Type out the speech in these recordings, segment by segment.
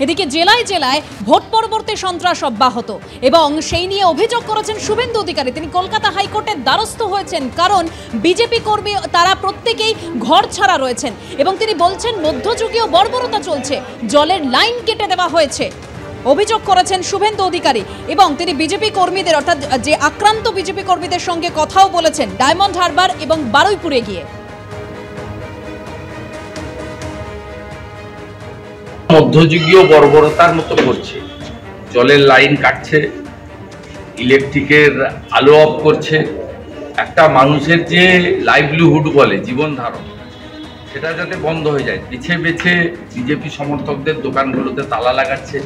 এদিকে জেলায় জেলায় ভোট পরবর্তী সন্ত্রাস অব্যাহত এবং সেই নিয়ে অভিযোগ করেছেন শুভেন্দু অধিকারী। তিনি কলকাতা হাইকোর্টের দ্বারস্থ হয়েছেন, কারণ বিজেপি কর্মী তারা প্রত্যেকেই ঘর ছাড়া রয়েছেন এবং তিনি বলছেন মধ্যযুগীয় বর্বরতা চলছে, জলের লাইন কেটে দেওয়া হয়েছে। অভিযোগ করেছেন শুভেন্দু অধিকারী এবং তিনি বিজেপি কর্মীদের অর্থাৎ যে আক্রান্ত বিজেপি কর্মীদের সঙ্গে কথাও বলেছেন ডায়মন্ড হারবার এবং বারুইপুরে গিয়ে। মধ্যযুগীয় বর্বরতার মতো করছে, জলের লাইন কাটছে, ইলেকট্রিকের আলো অফ করছে। একটা মানুষের যে লাইভলিহুড বলে জীবন ধারণ, সেটা যাতে বন্ধ হয়ে যায়, বেছে বেছে বিজেপি সমর্থকদের দোকানগুলোতে তালা লাগাচ্ছে,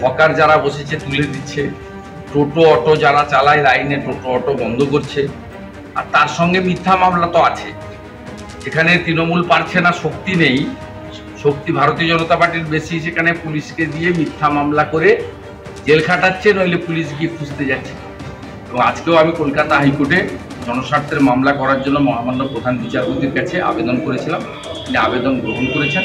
হকার যারা বসেছে তুলে দিচ্ছে, টোটো অটো যারা চালায় লাইনে টোটো অটো বন্ধ করছে। আর তার সঙ্গে মিথ্যা মামলা তো আছে। যেখানে তৃণমূল পারছে না, শক্তি নেই, শক্তি ভারতীয় জনতা পার্টির বেশি, সেখানে পুলিশকে দিয়ে মিথ্যা মামলা করে জেল খাটাচ্ছে, নইলে পুলিশ গিয়ে খুঁজতে যাচ্ছে। এবং আজকেও আমি কলকাতা হাইকোর্টে জনস্বার্থের মামলা করার জন্য মহামান্য প্রধান বিচারপতির কাছে আবেদন করেছিলাম। তিনি আবেদন গ্রহণ করেছেন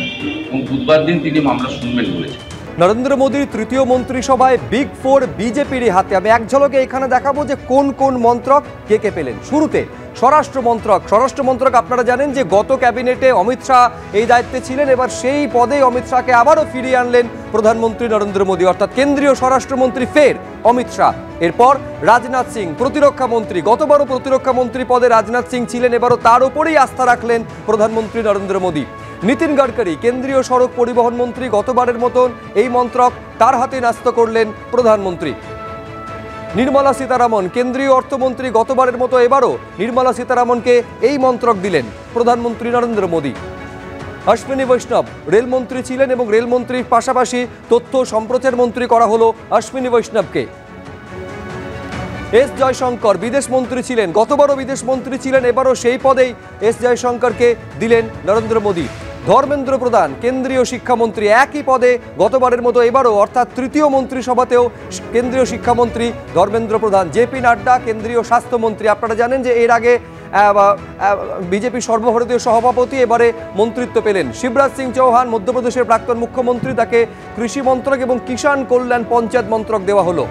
এবং বুধবার দিন তিনি মামলা শুনবেন বলেছেন। নরেন্দ্র মোদীর তৃতীয় মন্ত্রিসভায় বিগ ফোর বিজেপিরই হাতে। আমি এক ঝলকে এখানে দেখাবো যে কোন কোন মন্ত্রক কে কে পেলেন। শুরুতে স্বরাষ্ট্রমন্ত্রক আপনারা জানেন যে গত ক্যাবিনেটে অমিত শাহ এই দায়িত্বে ছিলেন, এবার সেই পদে অমিত শাহকে আবারও ফিরিয়ে আনলেন প্রধানমন্ত্রী নরেন্দ্র মোদী, অর্থাৎ কেন্দ্রীয় স্বরাষ্ট্রমন্ত্রী ফের অমিত শাহ। এরপর রাজনাথ সিং প্রতিরক্ষা মন্ত্রী, গতবারও প্রতিরক্ষা মন্ত্রী পদে রাজনাথ সিং ছিলেন, এবারও তার উপরেই আস্থা রাখলেন প্রধানমন্ত্রী নরেন্দ্র মোদী। নীতিন গডকরি কেন্দ্রীয় সড়ক পরিবহন মন্ত্রী, গতবারের মতন এই মন্ত্রক তার হাতে ন্যস্ত করলেন প্রধানমন্ত্রী। নির্মলা সীতারামন কেন্দ্রীয় অর্থমন্ত্রী, গতবারের মতো এবারও নির্মলা সীতারামনকে এই মন্ত্রক দিলেন প্রধানমন্ত্রী নরেন্দ্র মোদী। অশ্বিনী বৈষ্ণব রেলমন্ত্রী ছিলেন এবং রেলমন্ত্রীর পাশাপাশি তথ্য সম্প্রচার মন্ত্রী করা হলো অশ্বিনী বৈষ্ণবকে। এস জয়শঙ্কর বিদেশ মন্ত্রী ছিলেন, গতবারও বিদেশ মন্ত্রী ছিলেন, এবারও সেই পদেই এস জয়শঙ্করকে দিলেন নরেন্দ্র মোদী। ধর্মেন্দ্র প্রধান কেন্দ্রীয় শিক্ষামন্ত্রী, একই পদে গতবারের মতো এবারও, অর্থাৎ তৃতীয় মন্ত্রিসভাতেও কেন্দ্রীয় শিক্ষামন্ত্রী ধর্মেন্দ্র প্রধান। জেপি নাড্ডা কেন্দ্রীয় স্বাস্থ্যমন্ত্রী, আপনারা জানেন যে এর আগে বিজেপি সর্বভারতীয় সভাপতি, এবারে মন্ত্রিত্ব পেলেন। শিবরাজ সিং চৌহান মধ্যপ্রদেশের প্রাক্তন মুখ্যমন্ত্রী, তাকে কৃষি মন্ত্রক এবং কিষাণ কল্যাণ পঞ্চায়েত মন্ত্রক দেওয়া হলো।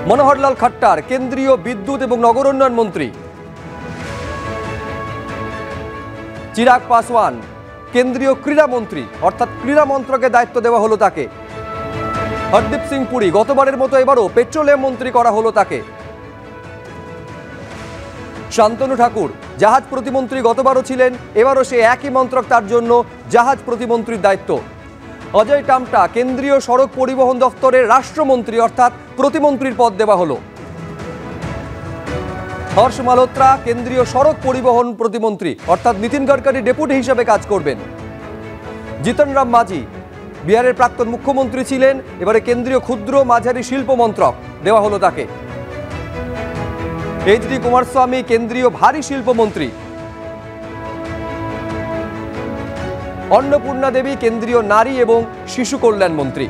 মনোহরলাল খট্টার কেন্দ্রীয় বিদ্যুৎ এবং নগর উন্নয়ন মন্ত্রী। চিরাগ পাসওয়ান কেন্দ্রীয় ক্রীড়া মন্ত্রী, অর্থাৎ ক্রীড়া মন্ত্রকের দায়িত্ব দেওয়া হলো তাকে। হরদীপ সিং পুরী গতবারের মতো এবারও পেট্রোলিয়াম মন্ত্রী করা হলো তাকে। শান্তনু ঠাকুর জাহাজ প্রতিমন্ত্রী, গতবারও ছিলেন, এবারও সে একই মন্ত্রক, তার জন্য জাহাজ প্রতিমন্ত্রীর দায়িত্ব। অজয় টামটা কেন্দ্রীয় সড়ক পরিবহন দফতরের রাষ্ট্রমন্ত্রী, অর্থাৎ প্রতিমন্ত্রীর পদ দেওয়া হলো। হর্ষ মালহোত্রা কেন্দ্রীয় সড়ক পরিবহন প্রতিমন্ত্রী, অর্থাৎ নীতিন গডকরি ডেপুটি হিসেবে কাজ করবেন। জিতন রাম মাঝি বিহারের প্রাক্তন মুখ্যমন্ত্রী ছিলেন, এবারে কেন্দ্রীয় ক্ষুদ্র মাঝারি শিল্প মন্ত্রক দেওয়া হলো তাকে। এইচ ডি কুমারস্বামী কেন্দ্রীয় ভারী শিল্প মন্ত্রী। অন্নপূর্ণা দেবী কেন্দ্রীয় নারী এবং শিশু কল্যাণ মন্ত্রী।